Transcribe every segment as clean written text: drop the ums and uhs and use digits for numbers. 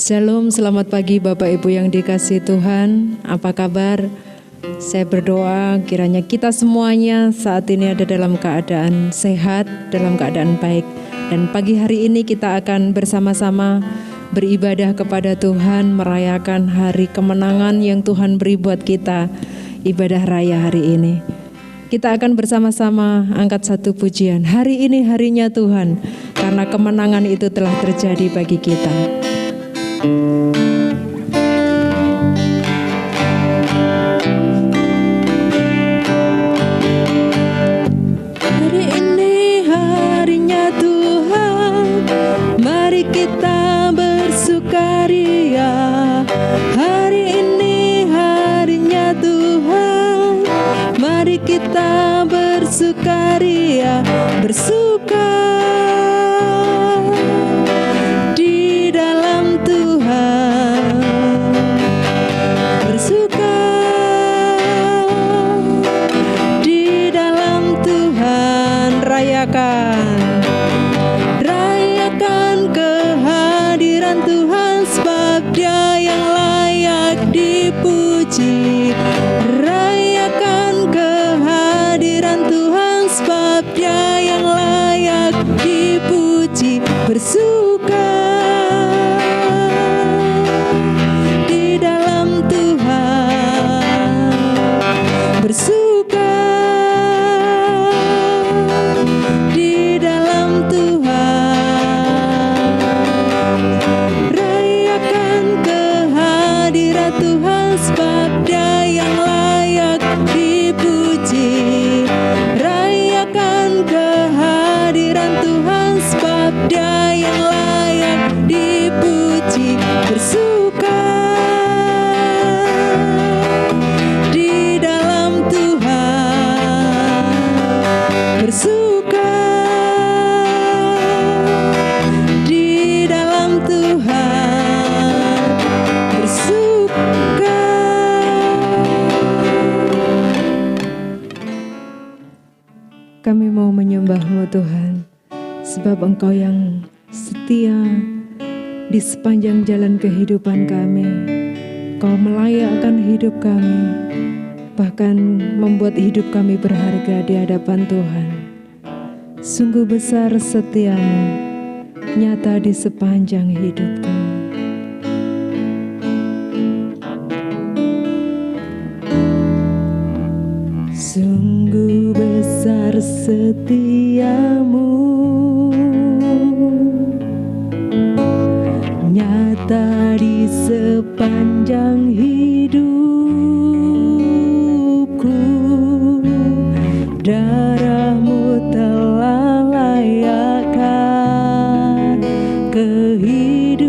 Shalom, selamat pagi Bapak Ibu yang dikasihi Tuhan. Apa kabar? Saya berdoa kiranya kita semuanya saat ini ada dalam keadaan sehat, dalam keadaan baik. Dan pagi hari ini kita akan bersama-sama beribadah kepada Tuhan, merayakan hari kemenangan yang Tuhan beri buat kita, ibadah raya hari ini. Kita akan bersama-sama angkat satu pujian. Hari ini harinya Tuhan, karena kemenangan itu telah terjadi bagi kita. Hari ini harinya Tuhan, mari kita bersukaria. Hari ini harinya Tuhan, mari kita bersukaria, bersuka di dalam Tuhan, bersuka di dalam Tuhan. Rayakan kehadiran Tuhan, sebab Dia yang layak dipuji. Rayakan kehadiran Tuhan, sebab Dia yang layak dipuji. Bersuka di dalam Tuhan, bersuka di dalam Tuhan. Rayakan kehadiran Tuhan, sebab Dia yang layak dipuji. Rayakan kehadiran Tuhan, sebab Dia yang layak dipuji. Bersuka di dalam Tuhan, bersuka di dalam Tuhan, bersuka. Kami mau menyembah-Mu Tuhan, sebab Engkau yang setia di sepanjang jalan kehidupan kami. Kau melayakkan hidup kami, bahkan membuat hidup kami berharga di hadapan Tuhan. Sungguh besar setiamu, nyata di sepanjang hidupku. Sungguh besar setiamu, nyata di sepanjang hidupku. Darah-Mu telah layakkan kehidupanku.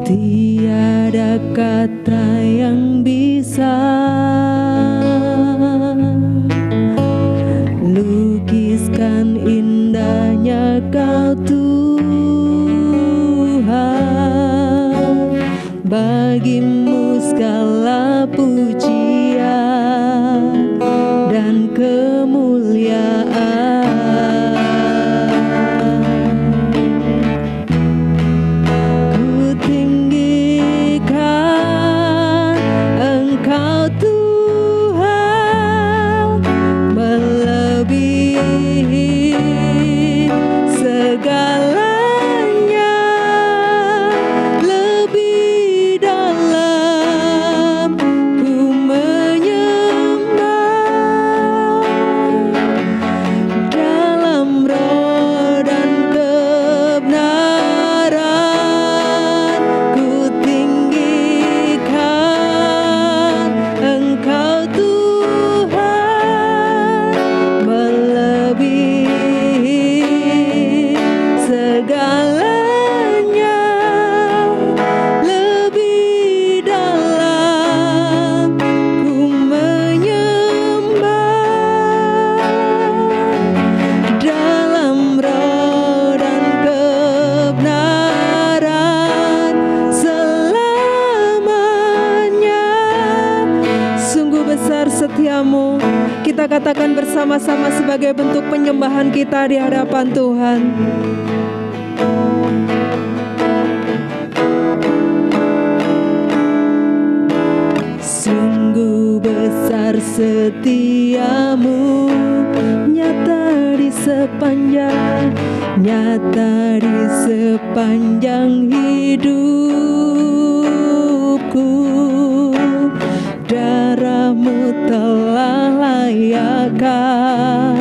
Tiada kata yang bisa lukiskan indahnya Kau Tuhan. Bagi-Mu segala pujian dan kemuliaan. Ku tinggikan Engkau Tuhan, melebihi segalanya, lebih dalam ku menyembah, dalam roh dan kebenaran. Ku tinggikan Engkau Tuhan, melebihi segalanya, lebih dalam ku menyembah, dalam roh dan kebenaran selamanya. Sungguh besar setiamu, Kita katakan bersama-sama sebagai bentuk penyembahan kita di hadapan Tuhan. Sungguh besar setiamu, nyata di sepanjang hidupku. Darahmu telah layakkan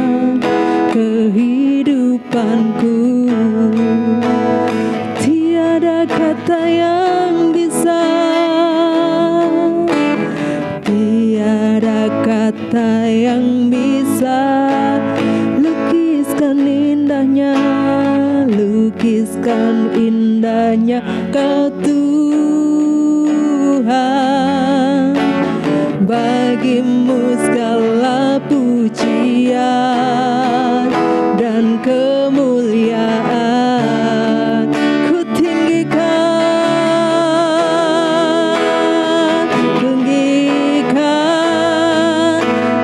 kehidupanku. Tiada kata yang bisa, tiada kata yang bisa lukiskan indahnya Kau Tuhan. Bagimu segala pujian dan kemuliaan ku tinggikan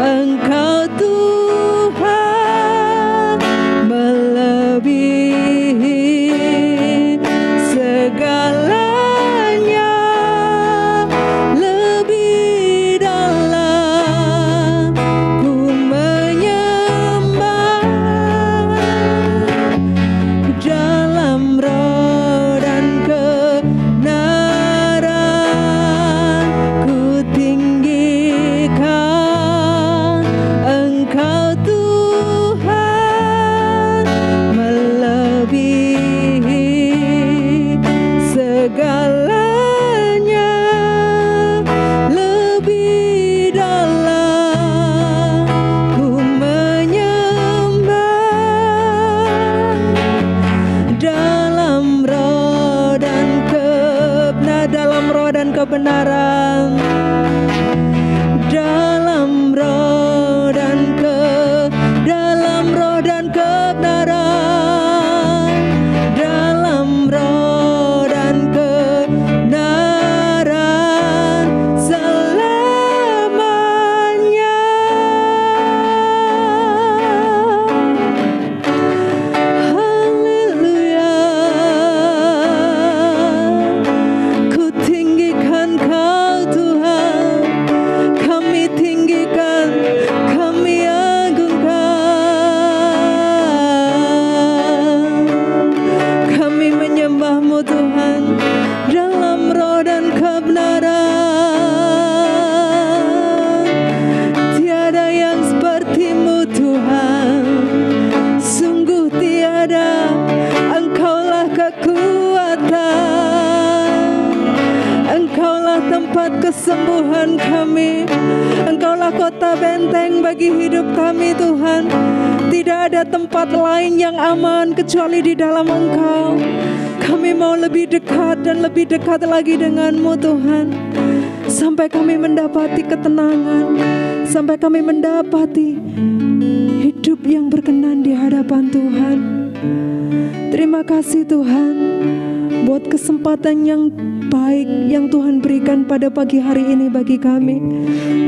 Engkau Tuhan, melebihi segalanya, lebih dalam ku menyembah. Dalam roh dan kebenaran ku tinggikan Engkau Tuhan, melebihi segalanya, lebih dalam ku menyembah. Dalam roh dan kebenaran, dalam roh dan kebenaran, dalam roh dan kebenaran selamanya. Haleluya. Ku tinggikan Kau Tuhan, kami tinggikan, kami agungkan, kami menyembah-Mu Tuhan, dalam roh dan kebenaran. Tiada yang seperti-Mu Tuhan, sungguh tiada. Engkaulah kekuatan, Engkaulah tempat kesembuhan kami, Engkaulah kota benteng bagi hidup kami Tuhan. Tidak ada tempat lain yang aman kecuali di dalam Engkau. Kami mau lebih dekat dan lebih dekat lagi dengan-Mu Tuhan, sampai kami mendapati ketenangan, sampai kami mendapati hidup yang berkenan di hadapan Tuhan. Terima kasih Tuhan buat kesempatan yang baik yang Tuhan berikan pada pagi hari ini bagi kami,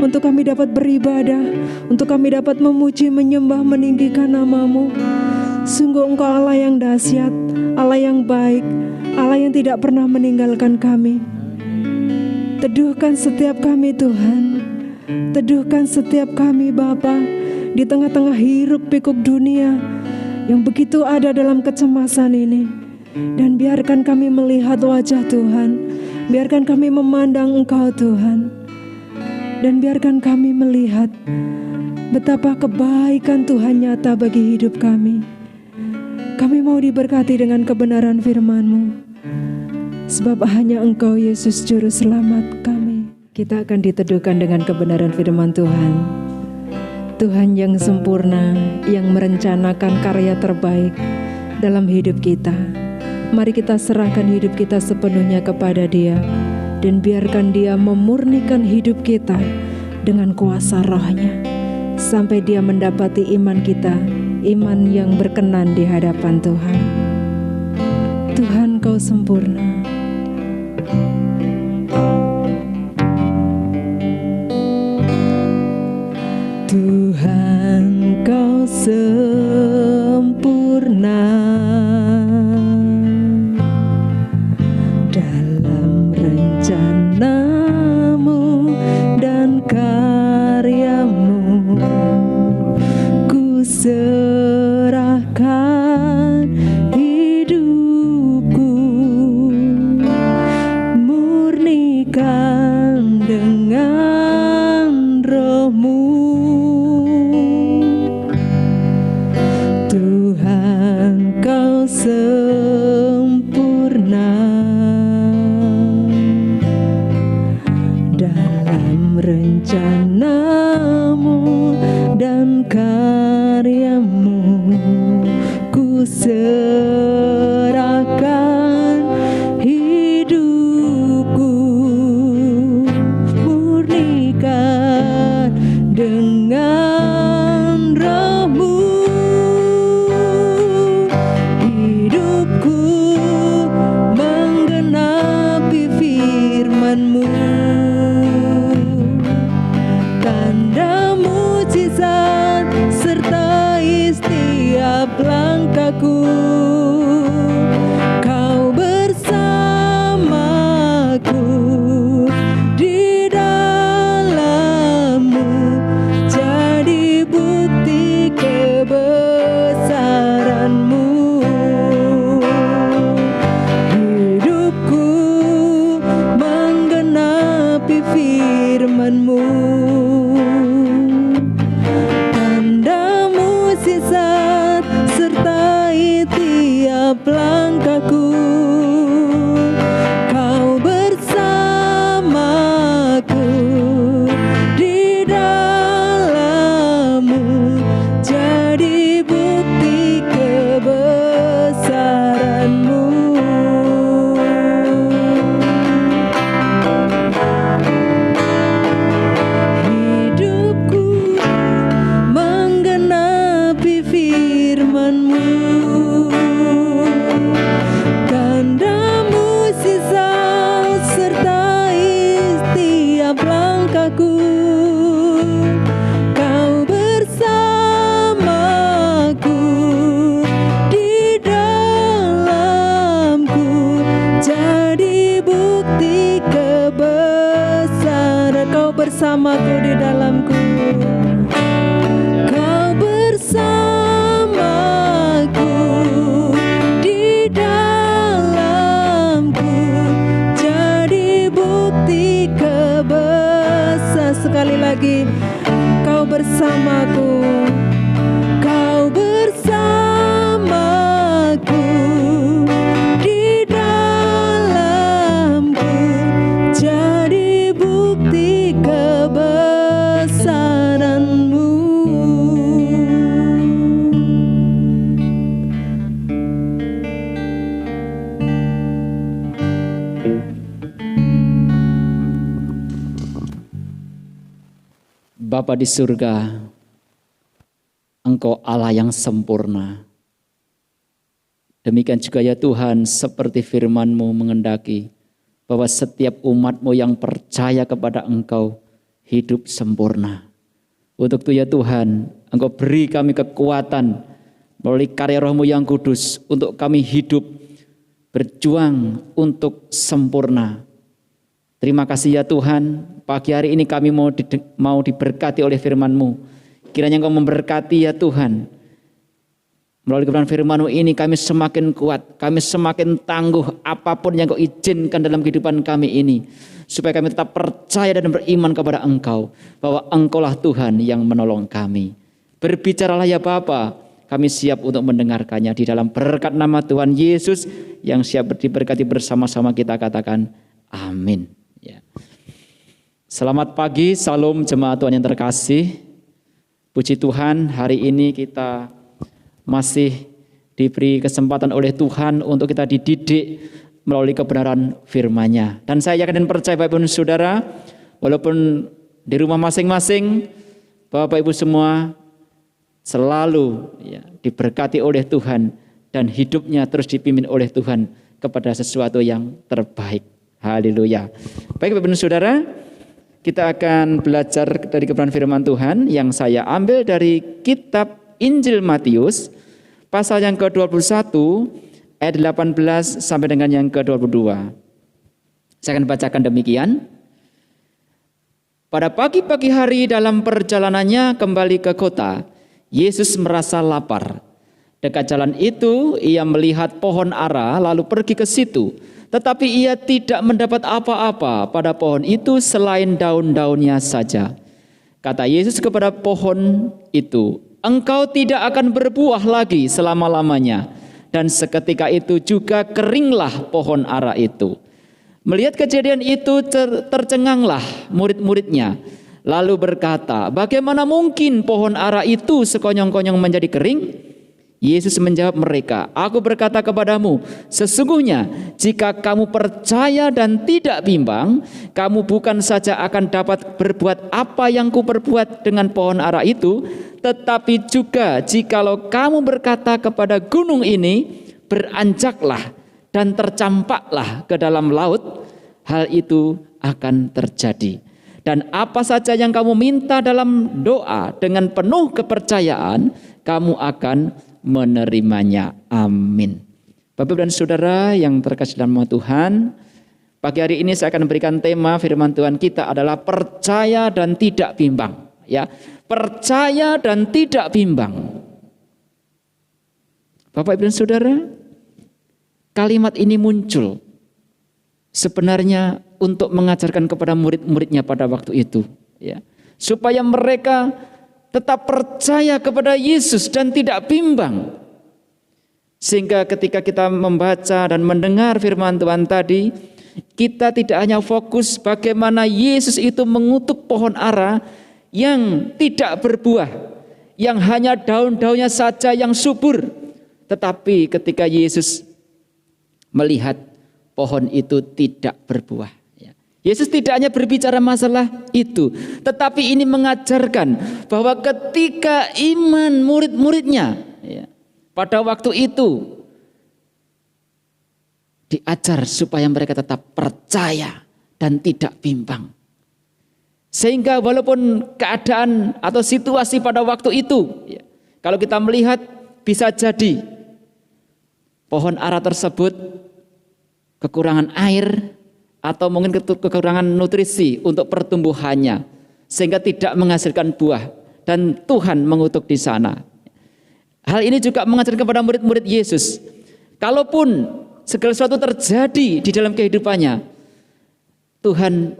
untuk kami dapat beribadah, untuk kami dapat memuji, menyembah, meninggikan nama-Mu. Sungguh Engkau Allah yang dahsyat, Allah yang baik, Allah yang tidak pernah meninggalkan kami. Teduhkan setiap kami Tuhan, teduhkan setiap kami Bapa, di tengah-tengah hiruk pikuk dunia yang begitu ada dalam kecemasan ini. Dan biarkan kami melihat wajah Tuhan, biarkan kami memandang Engkau Tuhan, dan biarkan kami melihat betapa kebaikan Tuhan nyata bagi hidup kami. Kami mau diberkati dengan kebenaran firman-Mu, sebab hanya Engkau Yesus Juru Selamat kami. Kita akan diteduhkan dengan kebenaran firman Tuhan. Tuhan yang sempurna, yang merencanakan karya terbaik dalam hidup kita. Mari kita serahkan hidup kita sepenuhnya kepada Dia, dan biarkan Dia memurnikan hidup kita dengan kuasa Roh-Nya, sampai Dia mendapati iman kita, iman yang berkenan di hadapan Tuhan. Tuhan, Kau sempurna. Tuhan Tuhan dengan roh-Mu. Tuhan Kau sempurna dalam rencana-Mu dan karya-Mu. Ku serahkan hidupku, murnikan dengan roh-Mu. Hidupku menggenapi firman-Mu, tanda mujizat sertai setiap langkahku. Kau bersamaku di dalam-Mu, jadi bukti kebesaran-Mu. Hidupku menggenapi firman-Mu, tanda mujizat sertai tiap langkahku. Kau bersamaku di dalam-Mu, jadi bukti kebesaran-Mu. Hidupku menggenapi firman-Mu, tanda mujizat sertai setiap langkahku. Kau bersamaku di dalam-Ku, jadi bukti kebesaran. Kau bersamaku di dalamku. Kau bersamaku di dalamku, jadi bukti kebesaran. Sekali lagi, Kau bersamaku. Kau bersamaku di dalamku, jadi bukti kebesaran-Mu. Bapa di surga, Engkau Allah yang sempurna. Demikian juga ya Tuhan, seperti firman-Mu mengendaki bahwa setiap umat-Mu yang percaya kepada Engkau hidup sempurna. Untuk itu ya Tuhan, Engkau beri kami kekuatan melalui karya Roh-Mu yang kudus untuk kami hidup berjuang untuk sempurna. Terima kasih ya Tuhan, pagi hari ini kami mau diberkati oleh firman-Mu. Kiranya Engkau memberkati ya Tuhan. Melalui kebenaran firman-Mu ini kami semakin kuat, kami semakin tangguh apapun yang Engkau izinkan dalam kehidupan kami ini. Supaya kami tetap percaya dan beriman kepada Engkau, bahwa Engkau-lah Tuhan yang menolong kami. Berbicaralah ya Bapa, kami siap untuk mendengarkannya di dalam berkat nama Tuhan Yesus yang siap diberkati bersama-sama kita katakan amin. Ya. Selamat pagi, salam jemaat Tuhan yang terkasih. Puji Tuhan, hari ini kita masih diberi kesempatan oleh Tuhan untuk kita dididik melalui kebenaran firman-Nya. Dan saya yakin dan percaya Bapak Ibu Saudara, walaupun di rumah masing-masing, Bapak Ibu semua selalu diberkati oleh Tuhan dan hidupnya terus dipimpin oleh Tuhan kepada sesuatu yang terbaik. Haleluya. Baik Bapak Ibu Saudara, kita akan belajar dari kebenaran firman Tuhan yang saya ambil dari kitab Injil Matius pasal yang ke-21 ayat 18 sampai dengan yang ke-22. Saya akan bacakan demikian. Pada pagi-pagi hari dalam perjalanannya kembali ke kota, Yesus merasa lapar. Dekat jalan itu ia melihat pohon ara lalu pergi ke situ. tetapi ia tidak mendapat apa-apa pada pohon itu selain daun-daunnya saja. Kata Yesus kepada pohon itu, engkau tidak akan berbuah lagi selama-lamanya. Dan seketika itu juga keringlah pohon ara itu. Melihat kejadian itu tercenganglah murid-muridnya. Lalu berkata, bagaimana mungkin pohon ara itu sekonyong-konyong menjadi kering? Yesus menjawab mereka, aku berkata kepadamu, sesungguhnya jika kamu percaya dan tidak bimbang, kamu bukan saja akan dapat berbuat apa yang kuperbuat dengan pohon ara itu, tetapi juga jikalau kamu berkata kepada gunung ini, beranjaklah dan tercampaklah ke dalam laut, hal itu akan terjadi. Dan apa saja yang kamu minta dalam doa dengan penuh kepercayaan, kamu akan menerimanya. Amin. Bapak dan saudara yang terkasih dalam nama Tuhan, pagi hari ini saya akan berikan tema firman Tuhan kita adalah percaya dan tidak bimbang. Ya, percaya dan tidak bimbang. Bapak dan saudara, kalimat ini muncul sebenarnya untuk mengajarkan kepada murid-muridnya pada waktu itu, ya, supaya mereka tetap percaya kepada Yesus dan tidak bimbang. Sehingga ketika kita membaca dan mendengar firman Tuhan tadi, kita tidak hanya fokus bagaimana Yesus itu mengutuk pohon ara yang tidak berbuah, yang hanya daun-daunnya saja yang subur. Tetapi ketika Yesus melihat pohon itu tidak berbuah, Yesus tidak hanya berbicara masalah itu, tetapi ini mengajarkan bahwa ketika iman murid-muridnya pada waktu itu diajar supaya mereka tetap percaya dan tidak bimbang. Sehingga walaupun keadaan atau situasi pada waktu itu, kalau kita melihat bisa jadi pohon ara tersebut kekurangan air, atau mungkin kekurangan nutrisi untuk pertumbuhannya, sehingga tidak menghasilkan buah, dan Tuhan mengutuk di sana. Hal ini juga mengajarkan kepada murid-murid Yesus, kalaupun segala sesuatu terjadi di dalam kehidupannya, Tuhan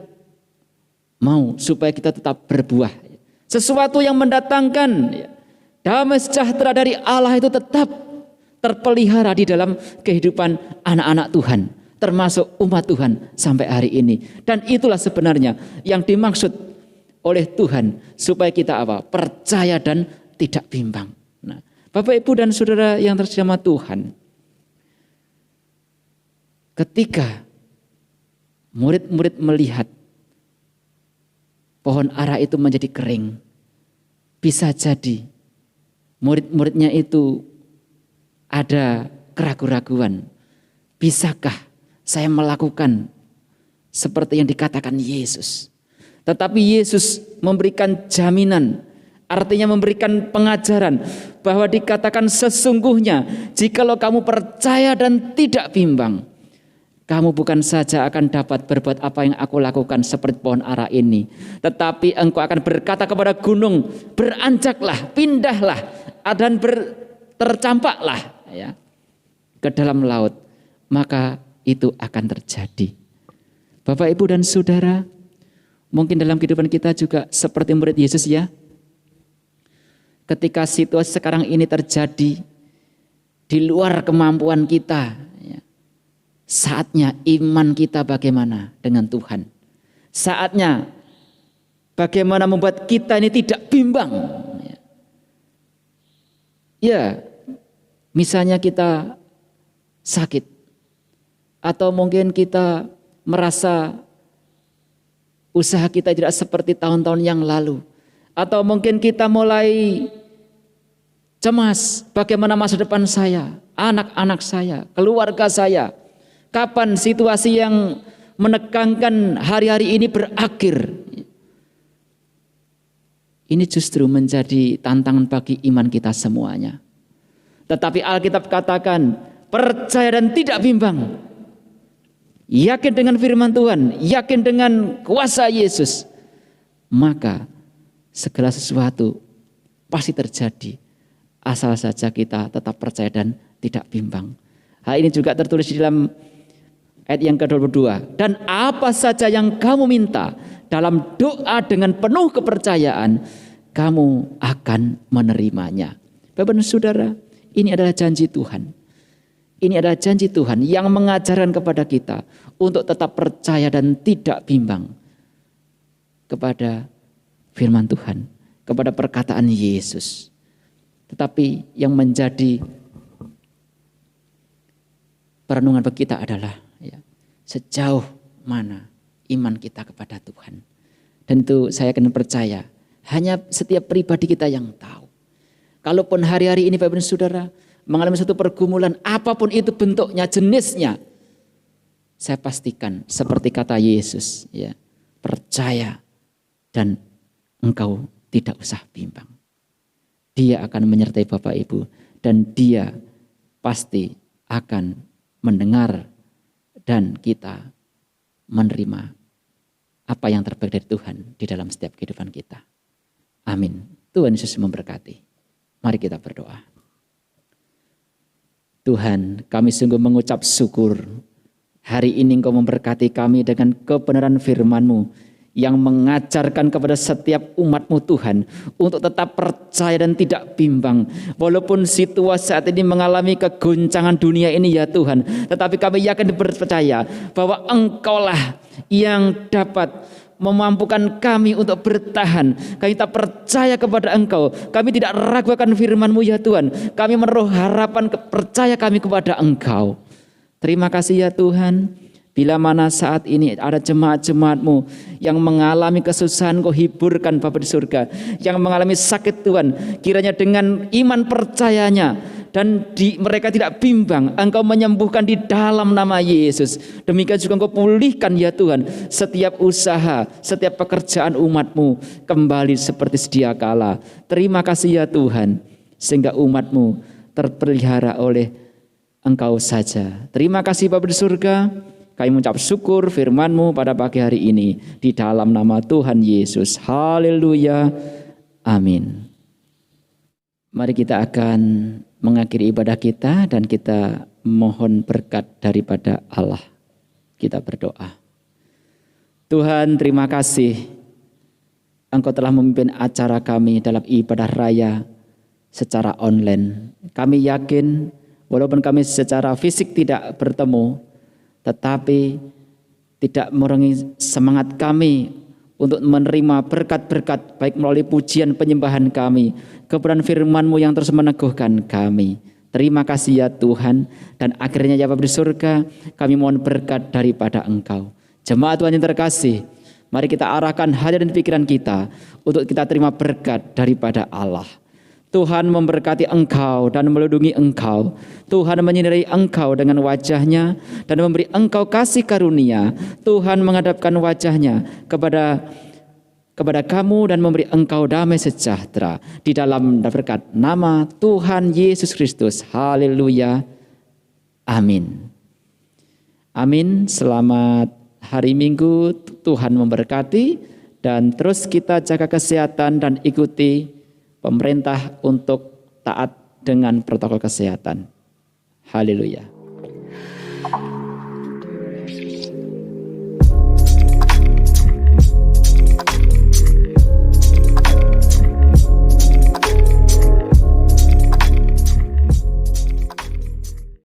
mau supaya kita tetap berbuah. Sesuatu yang mendatangkan damai sejahtera dari Allah itu tetap terpelihara di dalam kehidupan anak-anak Tuhan, termasuk umat Tuhan sampai hari ini. Dan itulah sebenarnya yang dimaksud oleh Tuhan, supaya kita apa? Percaya dan tidak bimbang. Nah, Bapak Ibu dan Saudara yang terkasih sama Tuhan, ketika murid-murid melihat pohon ara itu menjadi kering, bisa jadi murid-muridnya itu ada keraguan-raguan. Bisakah saya melakukan seperti yang dikatakan Yesus? Tetapi Yesus memberikan jaminan, artinya memberikan pengajaran bahwa dikatakan sesungguhnya jikalau kamu percaya dan tidak bimbang, kamu bukan saja akan dapat berbuat apa yang aku lakukan seperti pohon ara ini, tetapi engkau akan berkata kepada gunung, beranjaklah, pindahlah, dan tercampaklah ke dalam laut, maka itu akan terjadi. Bapak, Ibu, dan Saudara, mungkin dalam kehidupan kita juga seperti murid Yesus ya. Ketika situasi sekarang ini terjadi di luar kemampuan kita, saatnya iman kita bagaimana dengan Tuhan. Saatnya bagaimana membuat kita ini tidak bimbang. Ya, misalnya kita sakit, atau mungkin kita merasa usaha kita tidak seperti tahun-tahun yang lalu. Atau mungkin kita mulai cemas, bagaimana masa depan saya, anak-anak saya, keluarga saya. Kapan situasi yang menegangkan hari-hari ini berakhir? Ini justru menjadi tantangan bagi iman kita semuanya. Tetapi Alkitab katakan, percaya dan tidak bimbang. Yakin dengan firman Tuhan, yakin dengan kuasa Yesus, maka segala sesuatu pasti terjadi, asal saja kita tetap percaya dan tidak bimbang. Hal ini juga tertulis di dalam Ayat yang ke-22. Dan apa saja yang kamu minta dalam doa dengan penuh kepercayaan, kamu akan menerimanya. Bapak dan Saudara, ini adalah janji Tuhan. Ini adalah janji Tuhan yang mengajarkan kepada kita untuk tetap percaya dan tidak bimbang kepada firman Tuhan, kepada perkataan Yesus. Tetapi yang menjadi perenungan bagi kita adalah sejauh mana iman kita kepada Tuhan. Dan itu saya akan percaya hanya setiap pribadi kita yang tahu. Kalaupun hari-hari ini Bapak dan Saudara mengalami satu pergumulan apapun itu bentuknya, jenisnya, saya pastikan seperti kata Yesus, percaya dan engkau tidak usah bimbang. Dia akan menyertai Bapak Ibu dan dia pasti akan mendengar dan kita menerima apa yang terbaik dari Tuhan di dalam setiap kehidupan kita. Amin. Tuhan Yesus memberkati. Mari kita berdoa. Tuhan, kami sungguh mengucap syukur. Hari ini Engkau memberkati kami dengan kebenaran firman-Mu yang mengajarkan kepada setiap umat-Mu Tuhan untuk tetap percaya dan tidak bimbang. Walaupun situasi saat ini mengalami kegoncangan dunia ini ya Tuhan, tetapi kami yakin percaya bahwa Engkaulah yang dapat memampukan kami untuk bertahan. Kami tak percaya kepada Engkau. Kami tidak ragu akan firman-Mu ya Tuhan. Kami menaruh harapan percaya kami kepada Engkau. Terima kasih ya Tuhan. Bila mana saat ini ada jemaat-jemaat-Mu yang mengalami kesusahan, Kau hiburkan Bapa di surga. Yang mengalami sakit Tuhan, kiranya dengan iman percayanya dan mereka tidak bimbang, Engkau menyembuhkan di dalam nama Yesus. Demikian juga Engkau pulihkan ya Tuhan setiap usaha, setiap pekerjaan umat-Mu kembali seperti sedia kala. Terima kasih ya Tuhan, sehingga umat-Mu terpelihara oleh Engkau saja. Terima kasih Bapa di surga. Kami mengucap syukur firman-Mu pada pagi hari ini di dalam nama Tuhan Yesus. Haleluya. Amin. Mari kita akan mengakhiri ibadah kita dan kita mohon berkat daripada Allah. Kita berdoa. Tuhan, terima kasih Engkau telah memimpin acara kami dalam ibadah raya secara online. Kami yakin walaupun kami secara fisik tidak bertemu, tetapi tidak mengurangi semangat kami untuk menerima berkat-berkat baik melalui pujian penyembahan kami, kebenaran firman-Mu yang terus meneguhkan kami. Terima kasih ya Tuhan. Dan akhirnya ya Bapa di surga, kami mohon berkat daripada Engkau. Jemaat Tuhan yang terkasih, mari kita arahkan hati dan pikiran kita untuk kita terima berkat daripada Allah. Tuhan memberkati engkau dan melindungi engkau. Tuhan menyinari engkau dengan wajah-Nya dan memberi engkau kasih karunia. Tuhan menghadapkan wajah-Nya kepada kamu dan memberi engkau damai sejahtera. Di dalam berkat nama Tuhan Yesus Kristus. Haleluya. Amin. Amin. Selamat hari Minggu. Tuhan memberkati dan terus kita jaga kesehatan dan ikuti pemerintah untuk taat dengan protokol kesehatan. Haleluya.